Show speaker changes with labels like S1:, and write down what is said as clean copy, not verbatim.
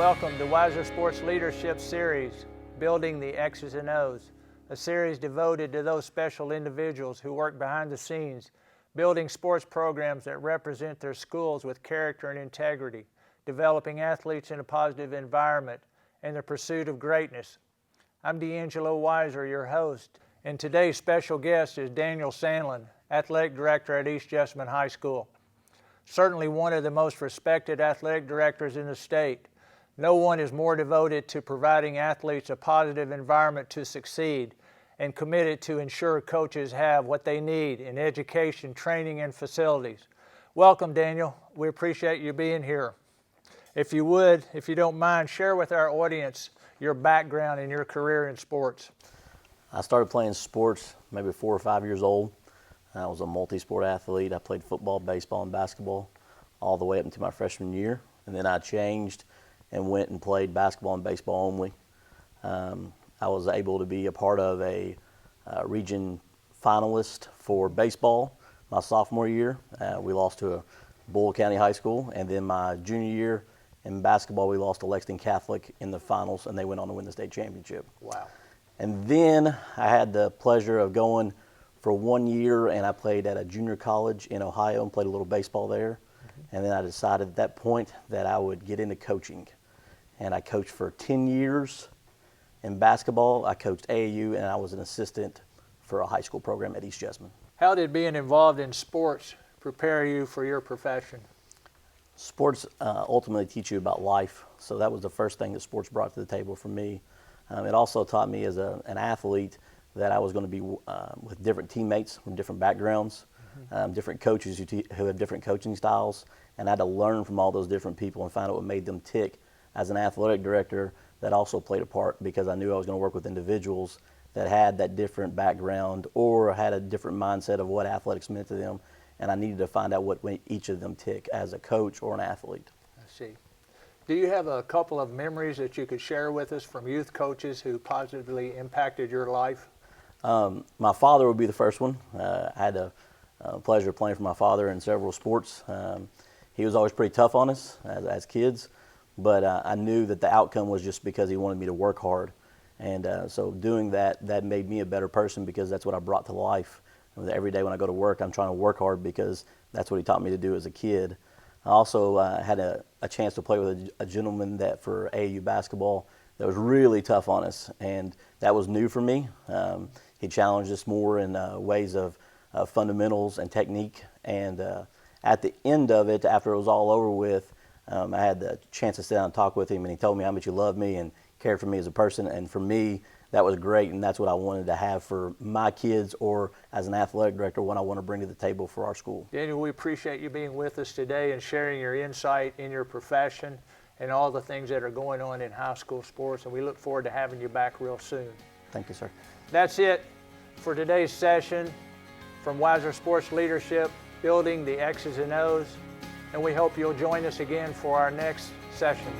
S1: Welcome to Weiser Sports Leadership Series, Building the X's and O's, a series devoted to those special individuals who work behind the scenes, building sports programs that represent their schools with character and integrity, developing athletes in a positive environment, and the pursuit of greatness. I'm D'Angelo Weiser, your host, and today's special guest is Daniel Sandlin, Athletic Director at East Jessamine High School. Certainly one of the most respected athletic directors in the state. No one is more devoted to providing athletes a positive environment to succeed and committed to ensure coaches have what they need in education, training, and facilities. Welcome, Daniel. We appreciate you being here. If you would, if you don't mind, share with our audience your background and your career in sports.
S2: I started playing sports maybe 4 or 5 years old. I was a multi-sport athlete. I played football, baseball, and basketball all the way up until my freshman year. And then I changed and went and played basketball and baseball only. I was able to be a part of a region finalist for baseball my sophomore year. We lost to a Bull County High School. And then my junior year in basketball, we lost to Lexington Catholic in the finals, and they went on to win the state championship.
S1: Wow.
S2: And then I had the pleasure of going for 1 year, and I played at a junior college in Ohio and played a little baseball there. And then I decided at that point that I would get into coaching. And I coached for 10 years in basketball. I coached AAU, and I was an assistant for a high school program at East Jessamine.
S1: How did being involved in sports prepare you for your profession?
S2: Sports ultimately teach you about life. So that was the first thing that sports brought to the table for me. It also taught me as an athlete that I was going to be with different teammates from different backgrounds, different coaches who have different coaching styles, and I had to learn from all those different people and find out what made them tick. As an athletic director, that also played a part because I knew I was going to work with individuals that had that different background or had a different mindset of what athletics meant to them, and I needed to find out what made each of them tick as a coach or an athlete.
S1: I see. Do you have a couple of memories that you could share with us from youth coaches who positively impacted your life?
S2: My father would be the first one. I had the pleasure of playing for my father in several sports. He was always pretty tough on us as kids, but I knew that the outcome was just because he wanted me to work hard. And so doing that made me a better person because that's what I brought to life. Every day when I go to work, I'm trying to work hard because that's what he taught me to do as a kid. I also had a chance to play with a gentleman that for AAU basketball that was really tough on us, and that was new for me. He challenged us more in ways of fundamentals and technique, and at the end of it, after it was all over with, I had the chance to sit down and talk with him, and he told me how much he loved me and cared for me as a person, and for me, that was great, and that's what I wanted to have for my kids or as an athletic director, what I want to bring to the table for our school.
S1: Daniel, we appreciate you being with us today and sharing your insight in your profession and all the things that are going on in high school sports, and we look forward to having you back real soon.
S2: Thank you, sir.
S1: That's it for today's session from Weiser Sports Leadership, Building the X's and O's, and we hope you'll join us again for our next session.